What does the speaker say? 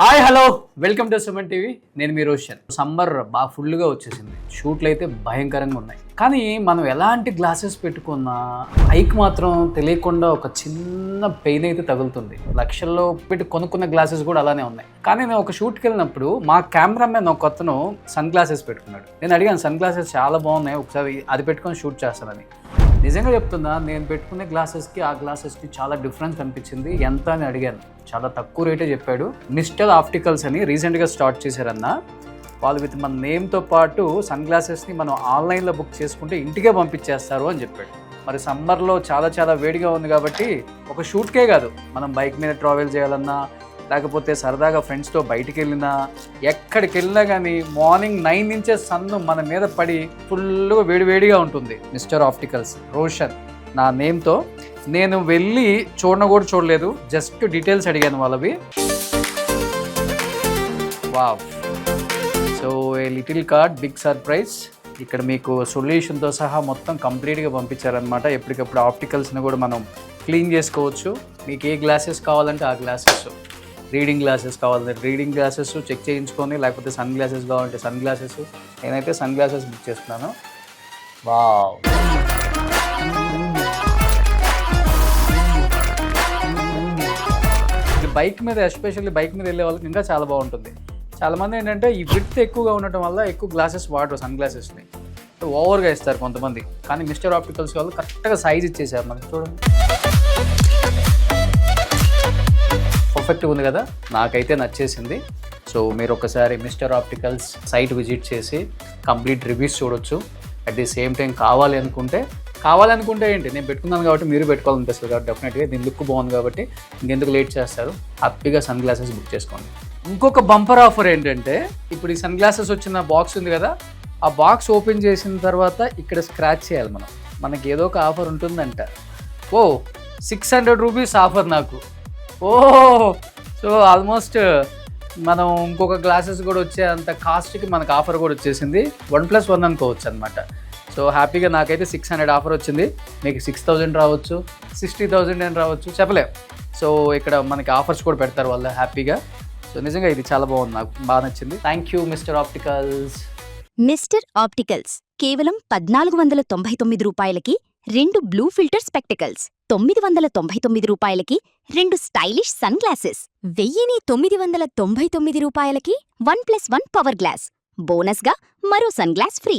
Hi hello welcome to Suman TV. నేను మీ Roshan. Summer బాగా ఫుల్గా వచ్చేసింది, షూట్లు అయితే భయంకరంగా ఉన్నాయి. కానీ మనం ఎలాంటి గ్లాసెస్ పెట్టుకున్నా ఐకి మాత్రం తెలియకుండా ఒక చిన్న పెయిన్ అయితే తగులుతుంది. లక్షల్లో పెట్టి కొనుక్కున్న గ్లాసెస్ కూడా అలానే ఉన్నాయి. కానీ నేను ఒక షూట్కి వెళ్ళినప్పుడు మా కెమెరామెన్ ఒక అతను సన్ గ్లాసెస్ పెట్టుకున్నాడు. నేను అడిగాను, సన్ గ్లాసెస్ చాలా బాగున్నాయి, ఒకసారి అది పెట్టుకొని షూట్ చేస్తానని. నిజంగా చెప్తున్నా, నేను పెట్టుకునే గ్లాసెస్కి ఆ గ్లాసెస్కి చాలా డిఫరెన్స్ కనిపించింది. ఎంత అని అడిగాను, చాలా తక్కువ రేటే చెప్పాడు. మిస్టర్ ఆప్టికల్స్ అని రీసెంట్గా స్టార్ట్ చేశారన్న. వాళ్ళు విత్ మన నేమ్తో పాటు సన్ గ్లాసెస్ని మనం ఆన్లైన్లో బుక్ చేసుకుంటే ఇంటికే పంపించేస్తారు అని చెప్పాడు. మరి సమ్మర్లో చాలా వేడిగా ఉంది కాబట్టి ఒక షూట్కే కాదు, మనం బైక్ మీద ట్రావెల్ చేయాలన్నా, లేకపోతే సరదాగా ఫ్రెండ్స్తో బయటికి వెళ్ళినా, ఎక్కడికి వెళ్ళినా కానీ మార్నింగ్ 9 నుంచే సన్ను మన మీద పడి ఫుల్గా వేడివేడిగా ఉంటుంది. మిస్టర్ ఆప్టికల్స్ రోషన్ నా నేమ్తో. నేను వెళ్ళి కూడా చూడలేదు, జస్ట్ డీటెయిల్స్ అడిగాను వాళ్ళవి. Wow, so a little card big surprise. ఇక్కడ మీకు సొల్యూషన్తో సహా మొత్తం కంప్లీట్గా పంపించారనమాట. ఎప్పటికప్పుడు ఆప్టికల్స్ని కూడా మనం క్లీన్ చేసుకోవచ్చు. మీకు ఏ గ్లాసెస్ కావాలంటే ఆ గ్లాసెస్, రీడింగ్ గ్లాసెస్ కావాలంటే రీడింగ్ గ్లాసెస్ చెక్ చేయించుకొని, లేకపోతే సన్ గ్లాసెస్ కావాలంటే సన్ గ్లాసెస్. నేనైతే సన్ గ్లాసెస్ బుక్ చేసుకున్నాను. వావ్, ఇది బైక్ మీద, ఎస్పెషల్లీ బైక్ మీద వెళ్ళే వాళ్ళకి ఇంకా చాలా బాగుంటుంది. చాలామంది ఏంటంటే ఈ విడ్త్ ఎక్కువగా ఉండటం వల్ల ఎక్కువ గ్లాసెస్ వాడరు, సన్ గ్లాసెస్ని ఓవర్గా ఇస్తారు కొంతమంది. కానీ మిస్టర్ ఆప్టికల్స్ వాళ్ళు కరెక్ట్గా సైజ్ ఇచ్చేసారు మనకి. చూడండి, పర్ఫెక్ట్గా ఉంది కదా, నాకైతే నచ్చేసింది. సో మీరు ఒకసారి మిస్టర్ ఆప్టికల్స్ సైట్ విజిట్ చేసి కంప్లీట్ రివ్యూస్ చూడొచ్చు. అట్ ది సేమ్ టైం కావాలనుకుంటే ఏంటి, నేను పెట్టుకున్నాను కాబట్టి మీరు పెట్టుకోవాలనిపిస్తుంది కాబట్టి డెఫినెట్గా దీని లుక్ బాగుంది కాబట్టి ఇంకెందుకు లేట్ చేస్తారు, హ్యాపీగా సన్ గ్లాసెస్ బుక్ చేసుకోండి. ఇంకొక బంపర్ ఆఫర్ ఏంటంటే, ఇప్పుడు ఈ సన్ గ్లాసెస్ వచ్చిన బాక్స్ ఉంది కదా, ఆ బాక్స్ ఓపెన్ చేసిన తర్వాత ఇక్కడ స్క్రాచ్ చేయాలి మనం. మనకి ఏదో ఒక ఆఫర్ ఉంటుందంట. 600 రూపీస్ ఆఫర్ నాకు. సో ఆల్మోస్ట్ మనం ఇంకొక గ్లాసెస్ కూడా వచ్చే అంత కాస్ట్కి మనకు ఆఫర్ కూడా వచ్చేసింది. 1+1 అనుకోవచ్చు అనమాట. సో హ్యాపీగా నాకైతే 600 ఆఫర్ వచ్చింది. మీకు 6000 రావచ్చు, 60,000 అని రావచ్చు, చెప్పలేం. సో ఇక్కడ మనకి ఆఫర్స్ కూడా పెడతారు వాళ్ళు హ్యాపీగా. సో నిజంగా ఇది చాలా బాగుంది, నాకు బాగా నచ్చింది. Thank you mister opticals. Mister opticals కేవలం 1499 రూపాయలకి 2 బ్లూ ఫిల్టర్ స్పెక్టికల్స్, 999 రూపాయలకి 2 స్టైలిష్ సన్ గ్లాసెస్, 1999 రూపాయలకి 1+1 పవర్ గ్లాస్, బోనస్గా మరో సన్ గ్లాస్ ఫ్రీ.